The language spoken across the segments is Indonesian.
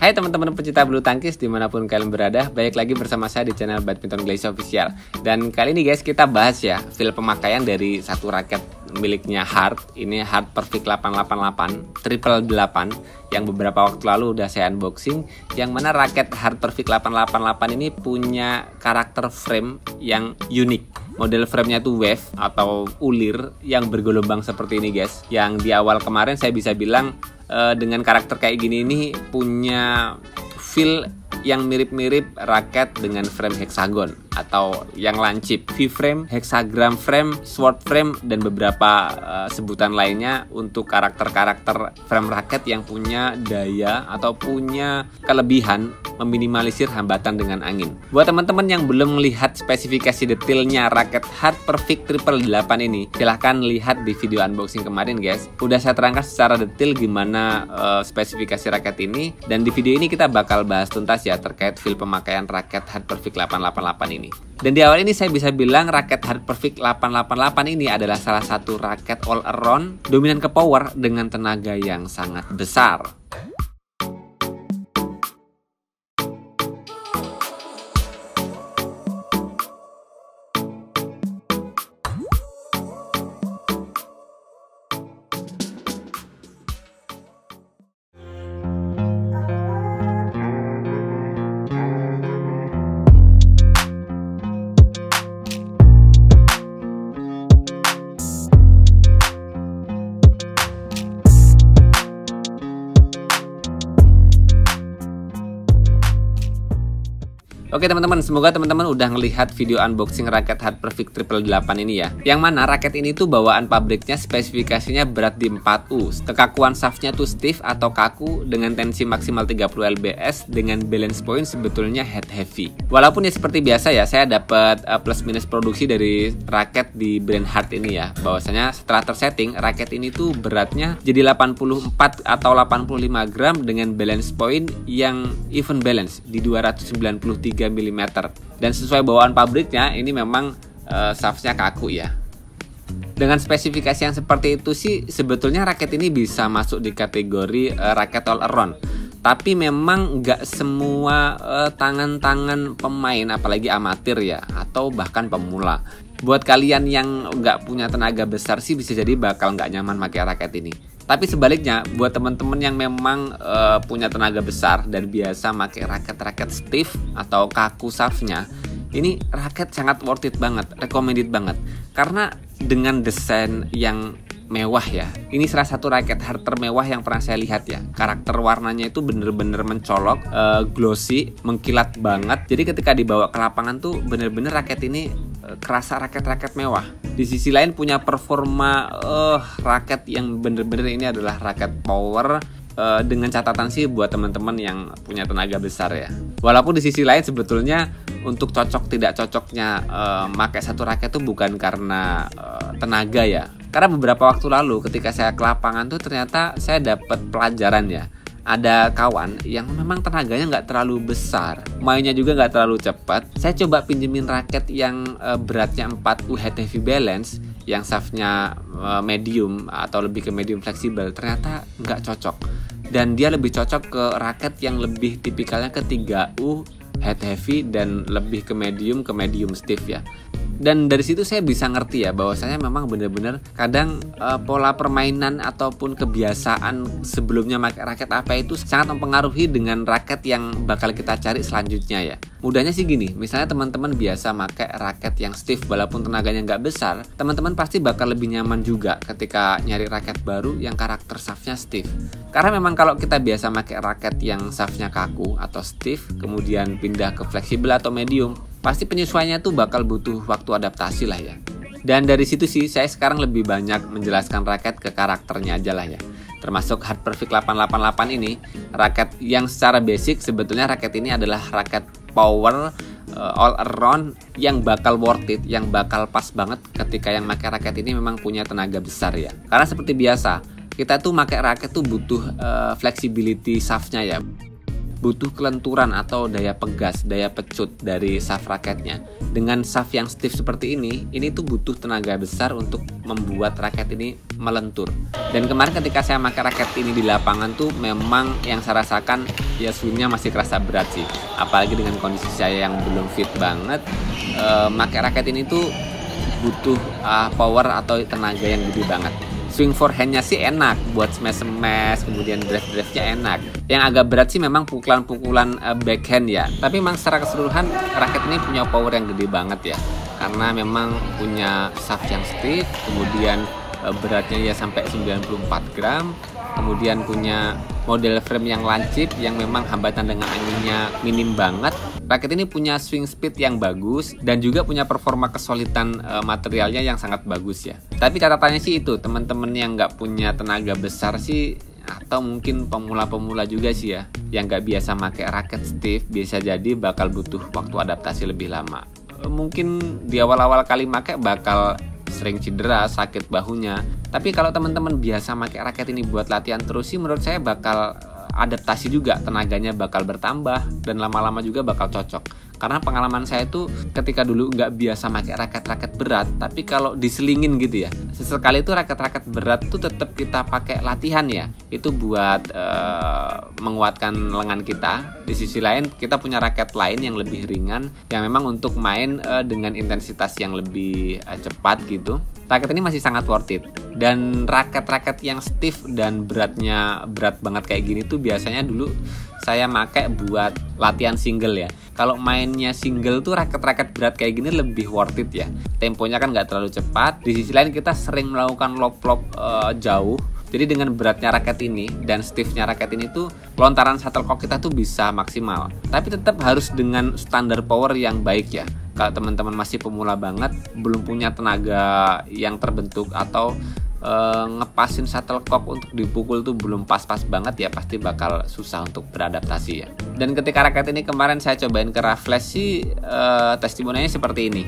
Hai teman-teman pecinta bulu tangkis dimanapun kalian berada, balik lagi bersama saya di channel Badminton Glaze Official. Dan kali ini guys kita bahas ya feel pemakaian dari satu raket miliknya Hard. Ini Hard Perfect 888 triple 8 yang beberapa waktu lalu udah saya unboxing. Yang mana raket Hard Perfect 888 ini punya karakter frame yang unik. Model framenya tuh wave atau ulir yang bergelombang seperti ini guys. Yang di awal kemarin saya bisa bilang dengan karakter kayak gini ini punya feel yang mirip-mirip raket dengan frame hexagon atau yang lancip, V-frame, hexagram frame, sword frame, dan beberapa sebutan lainnya untuk karakter-karakter frame raket yang punya daya atau punya kelebihan meminimalisir hambatan dengan angin. Buat teman-teman yang belum melihat spesifikasi detailnya raket Hard Perfect triple 8 ini, silahkan lihat di video unboxing kemarin guys. Udah saya terangkan secara detail gimana spesifikasi raket ini, dan di video ini kita bakal bahas tuntas ya terkait feel pemakaian raket Hard Perfect 888 ini. Dan di awal ini saya bisa bilang raket Hard Perfect 888 ini adalah salah satu raket all around dominan ke power dengan tenaga yang sangat besar. Oke teman-teman, semoga teman-teman udah ngelihat video unboxing raket Hard Perfect triple 8 ini ya. Yang mana raket ini tuh bawaan pabriknya spesifikasinya berat di 4U. Kekakuan shaftnya tuh stiff atau kaku dengan tensi maksimal 30 lbs dengan balance point sebetulnya head heavy. Walaupun ya seperti biasa ya, saya dapat plus minus produksi dari raket di brand Hard ini ya. Bahwasanya setelah tersetting, raket ini tuh beratnya jadi 84 atau 85 gram dengan balance point yang even balance di 293 mm. Dan sesuai bawaan pabriknya ini memang shaftnya kaku ya. Dengan spesifikasi yang seperti itu sih sebetulnya raket ini bisa masuk di kategori raket all around. Tapi memang nggak semua tangan-tangan pemain apalagi amatir ya atau bahkan pemula. Buat kalian yang nggak punya tenaga besar sih bisa jadi bakal nggak nyaman pakai raket ini. Tapi sebaliknya, buat teman-teman yang memang punya tenaga besar dan biasa pakai raket-raket stiff atau kaku shaftnya, ini raket sangat worth it banget, recommended banget. Karena dengan desain yang mewah ya, ini salah satu raket hard termewah yang pernah saya lihat ya. Karakter warnanya itu bener-bener mencolok, glossy, mengkilat banget. Jadi ketika dibawa ke lapangan tuh bener-bener raket ini kerasa raket-raket mewah. Di sisi lain punya performa raket yang bener-bener ini adalah raket power, dengan catatan sih buat teman-teman yang punya tenaga besar ya. Walaupun di sisi lain sebetulnya untuk cocok tidak cocoknya pakai satu raket itu bukan karena tenaga ya. Karena beberapa waktu lalu ketika saya ke lapangan tuh ternyata saya dapat pelajaran ya. Ada kawan yang memang tenaganya nggak terlalu besar, mainnya juga nggak terlalu cepat. Saya coba pinjemin raket yang beratnya 4U head heavy balance, yang shaftnya medium atau lebih ke medium fleksibel, ternyata nggak cocok. Dan dia lebih cocok ke raket yang lebih tipikalnya ke 3U head heavy dan lebih ke medium stiff ya. Dan dari situ saya bisa ngerti ya bahwasanya memang benar-benar kadang pola permainan ataupun kebiasaan sebelumnya pakai raket apa itu sangat mempengaruhi dengan raket yang bakal kita cari selanjutnya ya. Mudahnya sih gini, misalnya teman-teman biasa pakai raket yang stiff walaupun tenaganya nggak besar, teman-teman pasti bakal lebih nyaman juga ketika nyari raket baru yang karakter shaftnya stiff. Karena memang kalau kita biasa pakai raket yang shaftnya kaku atau stiff, kemudian pindah ke fleksibel atau medium, pasti penyesuaiannya tuh bakal butuh waktu adaptasi lah ya. Dan dari situ sih saya sekarang lebih banyak menjelaskan raket ke karakternya aja lah ya. Termasuk Hard Perfect 888 ini, raket yang secara basic sebetulnya raket ini adalah raket power all around yang bakal worth it, yang bakal pas banget ketika yang pakai raket ini memang punya tenaga besar ya. Karena seperti biasa, kita tuh pakai raket tuh butuh flexibility shaftnya ya. butuh kelenturan atau daya pegas, daya pecut dari shaft raketnya. Dengan shaft yang stiff seperti ini tuh butuh tenaga besar untuk membuat raket ini melentur. Dan kemarin ketika saya pakai raket ini di lapangan tuh memang yang saya rasakan ya swingnya masih kerasa berat sih. Apalagi dengan kondisi saya yang belum fit banget, pakai raket ini tuh butuh power atau tenaga yang gede banget. Swing forehand-nya sih enak buat smash, kemudian drive-nya enak. Yang agak berat sih memang pukulan-pukulan backhand ya. Tapi memang secara keseluruhan raket ini punya power yang gede banget ya. Karena memang punya shaft yang stiff, kemudian beratnya ya sampai 94 gram. Kemudian punya model frame yang lancip yang memang hambatan dengan anginnya minim banget. Raket ini punya swing speed yang bagus dan juga punya performa kesolidan materialnya yang sangat bagus ya. Tapi catatannya sih itu, teman-teman yang nggak punya tenaga besar sih, atau mungkin pemula-pemula juga sih ya, yang nggak biasa pakai raket stiff, bisa jadi bakal butuh waktu adaptasi lebih lama. Mungkin di awal-awal kali pakai bakal sering cedera, sakit bahunya. Tapi kalau teman-teman biasa pakai raket ini buat latihan terus sih, menurut saya bakal adaptasi juga, tenaganya bakal bertambah dan lama-lama juga bakal cocok. Karena pengalaman saya tuh ketika dulu nggak biasa pakai raket-raket berat, tapi kalau diselingin gitu ya, sesekali itu raket-raket berat tuh tetap kita pakai latihan ya, itu buat menguatkan lengan kita. Di sisi lain kita punya raket lain yang lebih ringan, yang memang untuk main dengan intensitas yang lebih cepat gitu. Raket ini masih sangat worth it. Dan raket-raket yang stiff dan beratnya berat banget kayak gini tuh biasanya dulu saya pakai buat latihan single ya. Kalau mainnya single tuh raket-raket berat kayak gini lebih worth it ya. Temponya kan nggak terlalu cepat. Di sisi lain kita sering melakukan lob-lob jauh. Jadi dengan beratnya raket ini dan stiffnya raket ini tuh lontaran shuttlecock kita tuh bisa maksimal. Tapi tetap harus dengan standar power yang baik ya. Kalau teman-teman masih pemula banget, belum punya tenaga yang terbentuk atau ngepasin shuttlecock untuk dipukul tuh belum pas-pas banget ya, pasti bakal susah untuk beradaptasi ya. Dan ketika raket ini kemarin saya cobain ke Raffles sih, testimoninya seperti ini.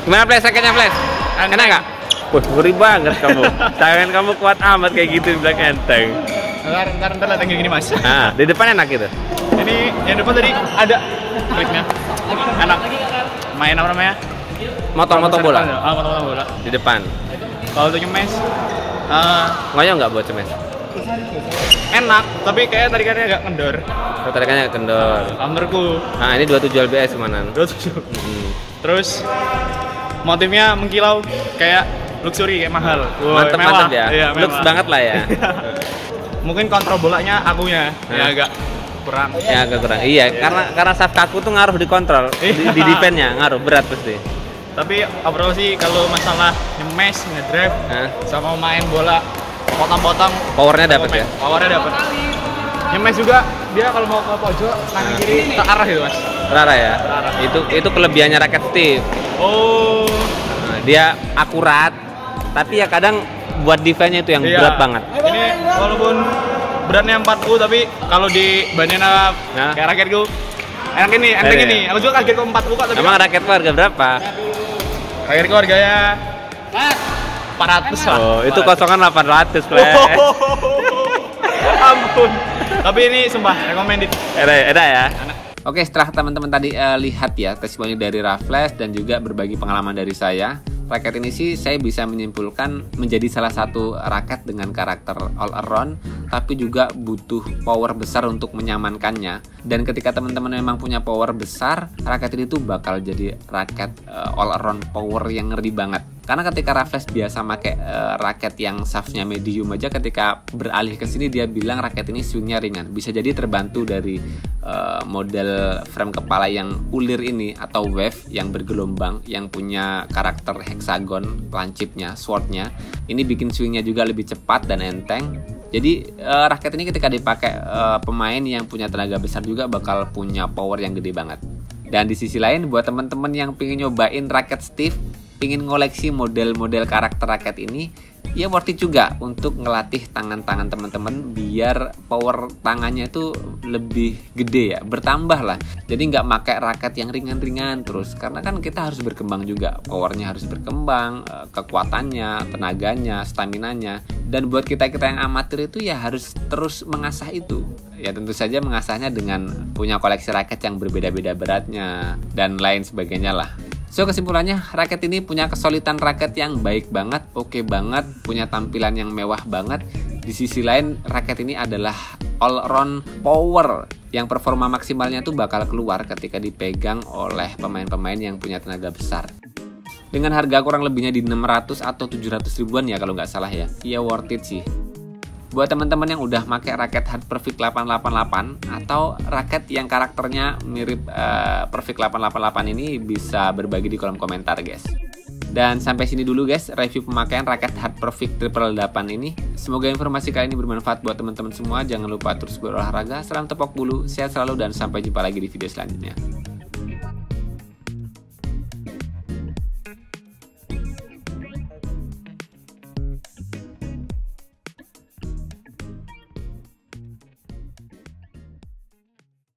Gimana Flash? Raketnya Flash? Enak nggak? Wah, ngeri banget kamu. Tangan kamu kuat amat kayak gitu di belakang enteng. Ntar lihat yang gini mas. Nah, di depan enak gitu. Ini yang depan tadi ada kliknya. Enak. Main apa namanya? Motor bola. Motor bola. Di depan. Kalau untuk ngemes, Ngoyo nggak buat cemes? enak. Tapi kayak tarikannya agak kendor. Tarikannya kendor. Menurutku. Nah, ini 27 lbs mana? 27. Terus motifnya mengkilau kayak luxury, kayak mahal. Mantep ya. Iya, looks banget lah ya. Mungkin kontrol bolanya akunya ya agak kurang. Ya agak kurang. Iya, karena shaft kaku tuh ngaruh di kontrol, di defense-nya ngaruh berat pasti. Tapi overall sih kalau masalah nge-mesh, nge-drive, sama main bola potong-potong, powernya dapat ya. Powernya dapat. Nge-mesh juga dia kalau mau ke pojok kanan kiri terarah gitu mas. Terarah ya. Itu kelebihannya raket stiff. Oh. Nah, dia akurat, tapi ya kadang buat defense-nya itu yang berat banget. Ini walaupun beratnya 40 tapi kalau dibandingin kayak raketku enak ini, enteng ini. Aku juga kaget kok 40 kok. Emang raketku harga berapa? Raketku harganya 400 lah. Oh, itu kosongan 800 Flash. Ampun. Tapi ini sumpah recommended. Enak ya. Oke, setelah teman-teman tadi lihat ya testimoni dari Raffles dan juga berbagi pengalaman dari saya, raket ini sih saya bisa menyimpulkan menjadi salah satu raket dengan karakter all around, tapi juga butuh power besar untuk menyamankannya. Dan ketika teman-teman memang punya power besar, raket ini tuh bakal jadi raket all around power yang ngeri banget. Karena ketika Raffles biasa pakai raket yang shaftnya medium aja, ketika beralih ke sini dia bilang raket ini swingnya ringan. Bisa jadi terbantu dari model frame kepala yang ulir ini atau wave yang bergelombang, yang punya karakter hexagon lancipnya, swordnya. Ini bikin swingnya juga lebih cepat dan enteng. Jadi raket ini ketika dipakai pemain yang punya tenaga besar juga bakal punya power yang gede banget. Dan di sisi lain buat teman-teman yang pengen nyobain raket stiff, ingin ngoleksi model-model karakter raket ini, ya worth it juga untuk ngelatih tangan-tangan teman-teman biar power tangannya itu lebih gede ya, bertambah lah. Jadi nggak pakai raket yang ringan-ringan terus, karena kan kita harus berkembang juga, powernya harus berkembang, kekuatannya, tenaganya, staminanya. Dan buat kita yang amatir itu ya harus terus mengasah itu. Ya tentu saja mengasahnya dengan punya koleksi raket yang berbeda-beda beratnya dan lain sebagainya lah. So kesimpulannya, raket ini punya kesulitan raket yang baik banget, oke banget, punya tampilan yang mewah banget. Di sisi lain, raket ini adalah all round power yang performa maksimalnya tuh bakal keluar ketika dipegang oleh pemain-pemain yang punya tenaga besar. Dengan harga kurang lebihnya di 600 atau 700 ribuan ya kalau nggak salah ya. Iya worth it sih. Buat teman-teman yang udah pakai raket Hard Perfect 888 atau raket yang karakternya mirip Perfect 888 ini bisa berbagi di kolom komentar guys. Dan sampai sini dulu guys review pemakaian raket Hard Perfect 888 ini. Semoga informasi kali ini bermanfaat buat teman-teman semua. Jangan lupa terus berolahraga, salam tepok bulu, sehat selalu dan sampai jumpa lagi di video selanjutnya.